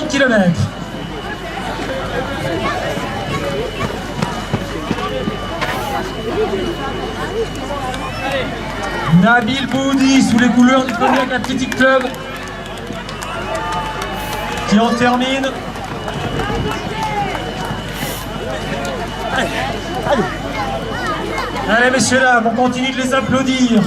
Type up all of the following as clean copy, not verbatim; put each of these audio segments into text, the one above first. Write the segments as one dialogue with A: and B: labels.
A: 30 km. Nabil Boudi sous les couleurs du Cognac Athletic Club qui en termine. Allez messieurs dames, on continue de les applaudir.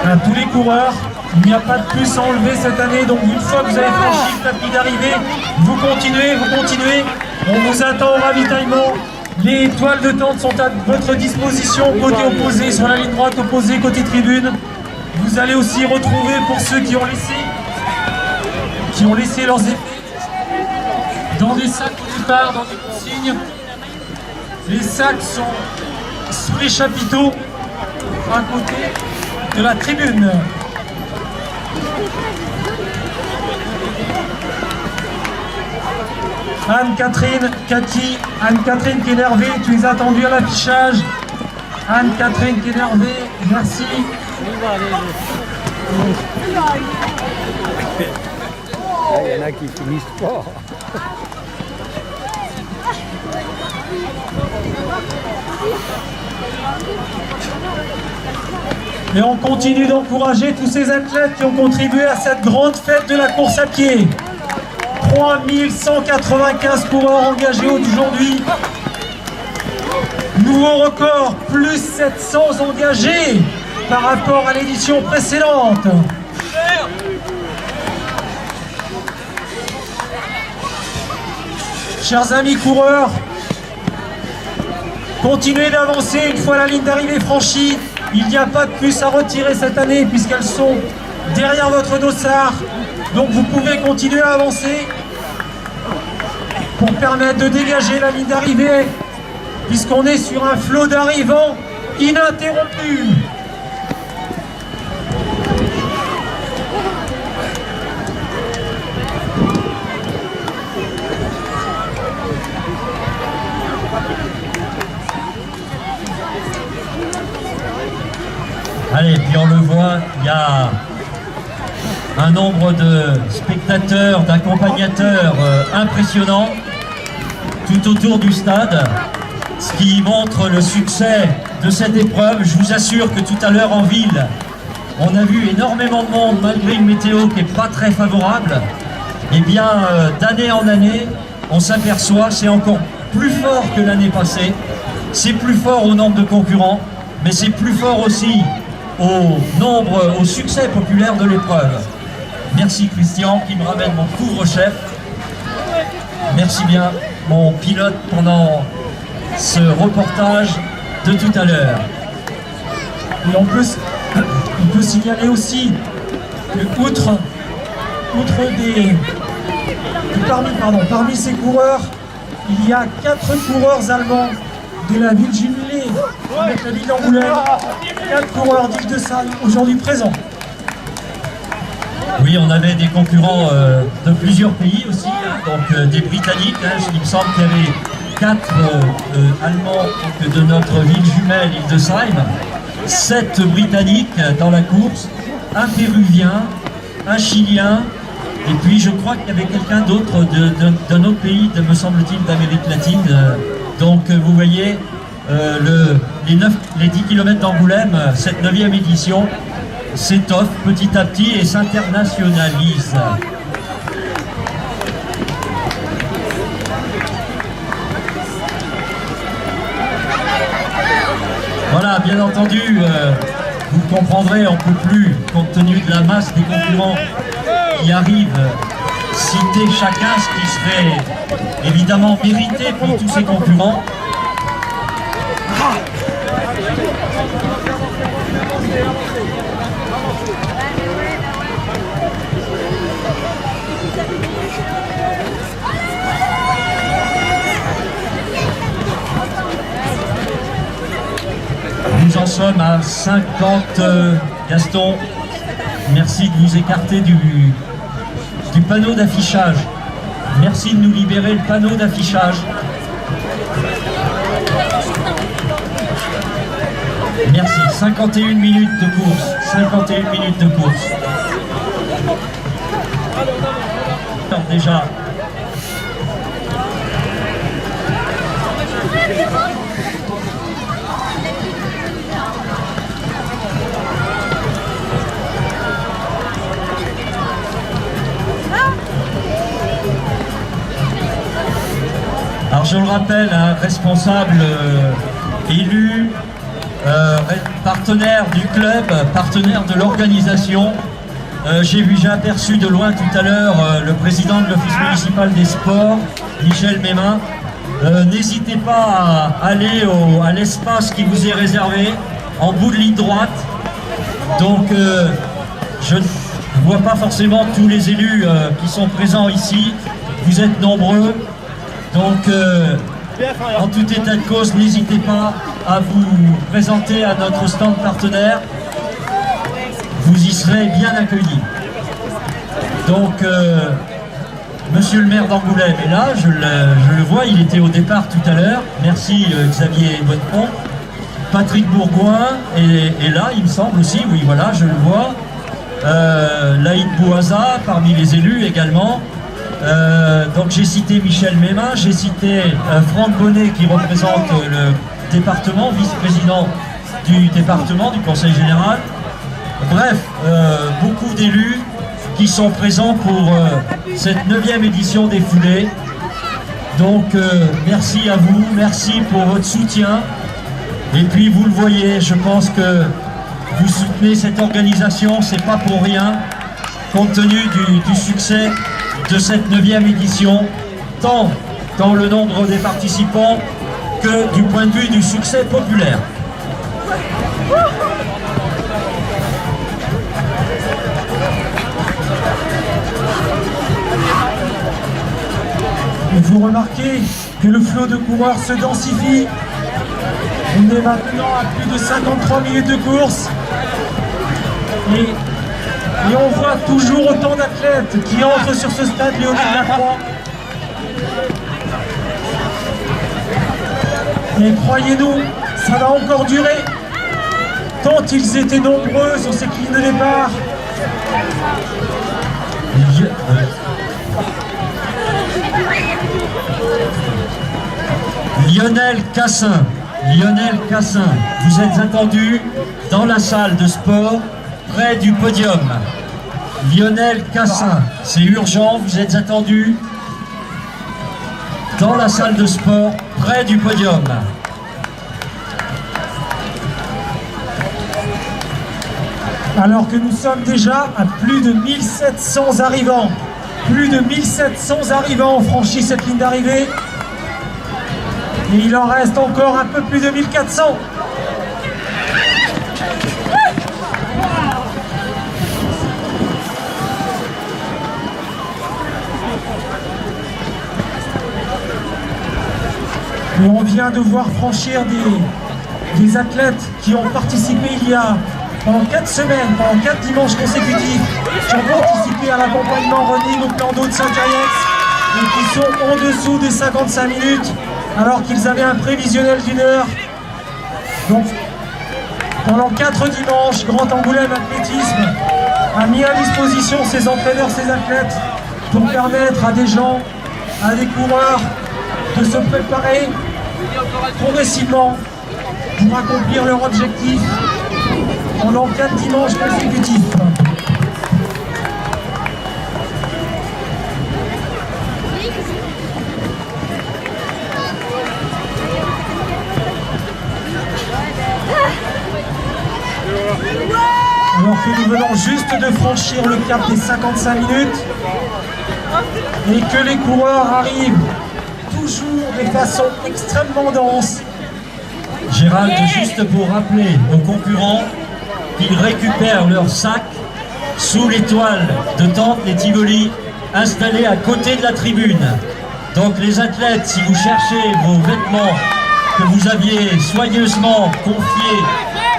A: À tous les coureurs, il n'y a pas de puce à enlever cette année, donc une fois que vous avez franchi le tapis d'arrivée, vous continuez. On vous attend au ravitaillement. Les toiles de tente sont à votre disposition, côté opposé, sur la ligne droite opposée, côté tribune. Vous allez aussi retrouver, pour ceux qui ont laissé leurs effets dans des sacs au départ, dans des consignes. Les sacs sont sous les chapiteaux, à côté de la tribune. Anne-Catherine, Cathy, Anne-Catherine qui est énervée, tu es attendue à l'affichage. Anne-Catherine qui est énervée, merci.
B: Il y en a qui finissent pas.
A: Et on continue d'encourager tous ces athlètes qui ont contribué à cette grande fête de la course à pied. 3195 coureurs engagés aujourd'hui. Nouveau record, plus 700 engagés par rapport à l'édition précédente. Chers amis coureurs, continuez d'avancer une fois la ligne d'arrivée franchie. Il n'y a pas de puce à retirer cette année puisqu'elles sont derrière votre dossard. Donc vous pouvez continuer à avancer pour permettre de dégager la ligne d'arrivée puisqu'on est sur un flot d'arrivants ininterrompu.
C: Allez, puis on le voit, il y a un nombre de spectateurs, d'accompagnateurs impressionnant tout autour du stade, ce qui montre le succès de cette épreuve. Je vous assure que tout à l'heure en ville, on a vu énormément de monde malgré une météo qui n'est pas très favorable. Et bien, d'année en année, on s'aperçoit, c'est encore plus fort que l'année passée, c'est plus fort au nombre de concurrents, mais c'est plus fort aussi au succès populaire de l'épreuve. Merci Christian qui me ramène mon couvre-chef. Merci bien mon pilote pendant ce reportage de tout à l'heure.
A: Et on peut signaler aussi que parmi ces coureurs, il y a 4 coureurs allemands de la ville jumelée avec la ville d'Angoulême, 4 coureurs d'Île-de-Salle aujourd'hui présents.
C: Oui, on avait des concurrents de plusieurs pays aussi, donc des Britanniques. Il me semble qu'il y avait 4 Allemands de notre ville jumelle Hildesheim, 7 Britanniques dans la course, un Péruvien, un Chilien, et puis je crois qu'il y avait quelqu'un d'autre d'un autre pays, me semble-t-il, d'Amérique latine. Donc vous voyez, les 10 km d'Angoulême, cette 9e édition, s'étoffe petit à petit et s'internationalise. Voilà, bien entendu, vous comprendrez, on ne peut plus, compte tenu de la masse des concurrents qui arrivent, citer chacun ce qui serait évidemment mérité pour tous ces concurrents. en sommes à 50. Gaston, merci de vous écarter du panneau d'affichage. Merci de nous libérer le panneau d'affichage. Merci. 51 minutes de course. 51 minutes de course. Alors déjà. Alors je le rappelle, un responsable élu, partenaire du club, partenaire de l'organisation. J'ai aperçu de loin tout à l'heure le président de l'Office municipal des sports, Michel Mémin. N'hésitez pas à aller à l'espace qui vous est réservé, en bout de ligne droite. Donc je ne vois pas forcément tous les élus qui sont présents ici. Vous êtes nombreux. Donc, en tout état de cause, n'hésitez pas à vous présenter à notre stand partenaire. Vous y serez bien accueillis. Donc, monsieur le maire d'Angoulême est là, je le vois, il était au départ tout à l'heure. Merci Xavier Bonnepont. Patrick Bourgoin est là, il me semble aussi, oui voilà, je le vois. Laïd Bouaza, parmi les élus également. Donc j'ai cité Michel Mémin, j'ai cité Franck Bonnet qui représente le département, vice-président du département, du conseil général. Bref, beaucoup d'élus qui sont présents pour cette 9e édition des foulées. Donc merci à vous, merci pour votre soutien. Et puis vous le voyez, je pense que vous soutenez cette organisation, c'est pas pour rien, compte tenu du succès de cette 9e édition, tant dans le nombre des participants que du point de vue du succès populaire.
A: Vous remarquez que le flot de coureurs se densifie. On est maintenant à plus de 53 minutes de course. Et on voit toujours autant d'athlètes qui entrent sur ce stade Léopold Lacroix. Et croyez-nous, ça va encore durer. Tant ils étaient nombreux sur ces lignes de départ.
C: Lionel Cassin, vous êtes attendu dans la salle de sport, près du podium. Lionel Cassin, c'est urgent, vous êtes attendu dans la salle de sport, près du podium.
A: Alors que nous sommes déjà à plus de 1700 arrivants. Plus de 1700 arrivants ont franchi cette ligne d'arrivée. Et il en reste encore un peu plus de 1400. Et on vient de voir franchir des athlètes qui ont participé il y a pendant 4 semaines, pendant 4 dimanches consécutifs, qui ont participé à l'accompagnement running au plan d'eau de Saint-Cariès et qui sont en dessous des 55 minutes alors qu'ils avaient un prévisionnel d'1 heure. Donc pendant 4 dimanches, Grand Angoulême Athlétisme a mis à disposition ses entraîneurs, ses athlètes pour permettre à des gens, à des coureurs de se préparer progressivement pour accomplir leur objectif pendant 4 dimanches consécutifs. Alors que nous venons juste de franchir le cap des 55 minutes et que les coureurs arrivent toujours de façon extrêmement dense.
C: Gérald, juste pour rappeler aux concurrents qu'ils récupèrent leur sac sous l'étoile de tente, les Tivoli, installés à côté de la tribune. Donc les athlètes, si vous cherchez vos vêtements que vous aviez soigneusement confiés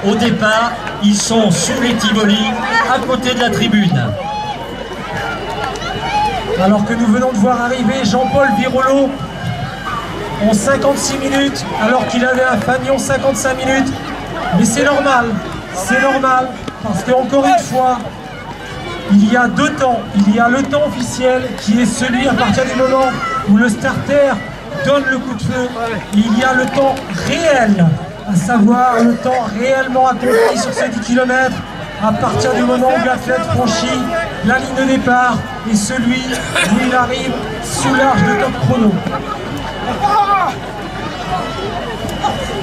C: au départ, ils sont sous les Tivoli, à côté de la tribune.
A: Alors que nous venons de voir arriver Jean-Paul Virolo en 56 minutes, alors qu'il avait un Fagnon 55 minutes. Mais c'est normal, parce qu'encore une fois, il y a deux temps. Il y a le temps officiel qui est celui à partir du moment où le starter donne le coup de feu. Et il y a le temps réel, à savoir le temps réellement accompli sur ces 10 km à partir du moment où l'athlète franchit la ligne de départ et celui où il arrive sous l'arche de top chrono.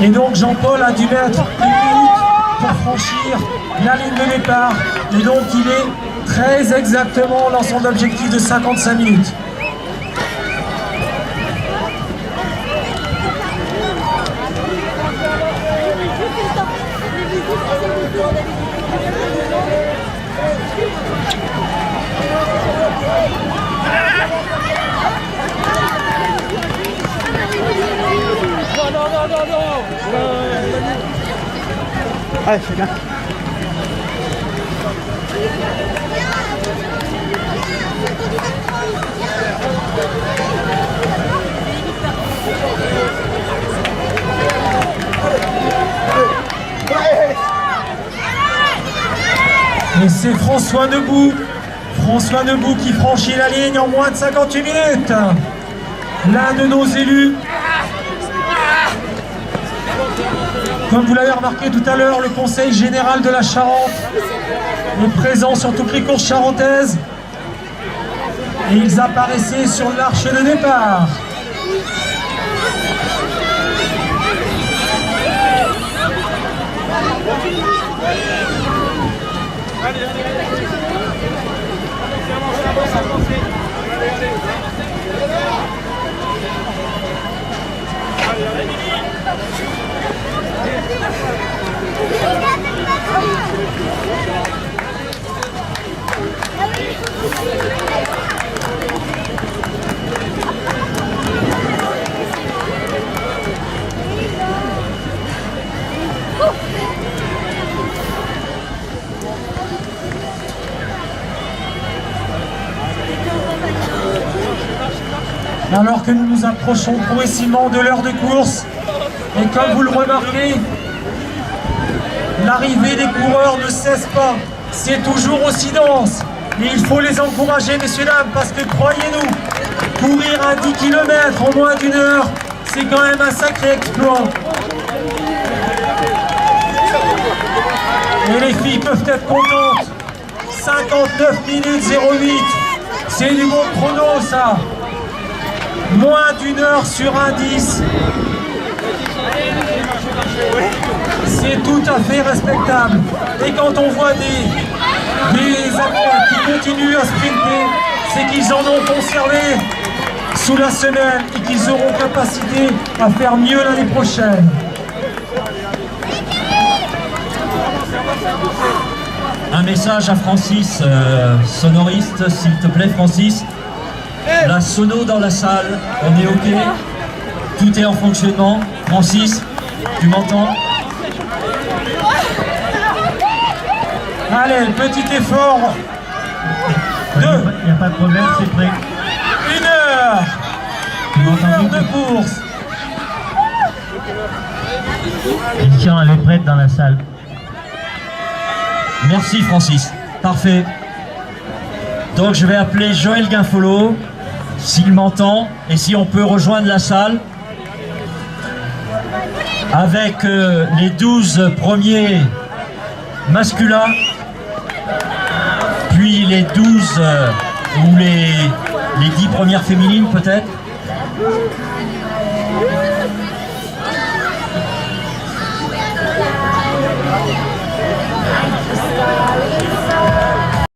A: Et donc Jean-Paul a dû mettre 1 minute pour franchir la ligne de départ. Et donc il est très exactement dans son objectif de 55 minutes.
B: Allez, c'est bien.
A: Et c'est François Debout qui franchit la ligne en moins de 58 minutes. L'un de nos élus. Comme vous l'avez remarqué tout à l'heure, le Conseil général de la Charente est présent sur toutes les courses charentaises. Et ils apparaissaient sur l'arche de départ. Alors que nous nous approchons progressivement de l'heure de course, et comme vous le remarquez, l'arrivée des coureurs ne cesse pas, c'est toujours aussi dense. Et il faut les encourager, messieurs, dames, parce que croyez-nous, courir un 10 km en moins d'1 heure, c'est quand même un sacré exploit. Et les filles peuvent être contentes. 59 minutes 08, c'est du bon chrono, ça. Moins d'1 heure sur un 10. C'est tout à fait respectable. Et quand on voit des athlètes qui continuent à sprinter, c'est qu'ils en ont conservé sous la semaine et qu'ils auront capacité à faire mieux l'année prochaine.
C: Un message à Francis, sonoriste, s'il te plaît, Francis. La sono dans la salle, on est OK, tout est en fonctionnement. Francis, tu m'entends?
A: Allez, petit effort.
C: Il n'y a pas de problème, c'est prêt.
A: 1 heure. 1 heure de course.
C: Christian, elle est prête dans la salle. Merci Francis, parfait. Donc je vais appeler Joël Guinfolo, s'il m'entend, et si on peut rejoindre la salle. Avec les 12 premiers masculins, puis les 12 ou les 10 premières féminines peut-être.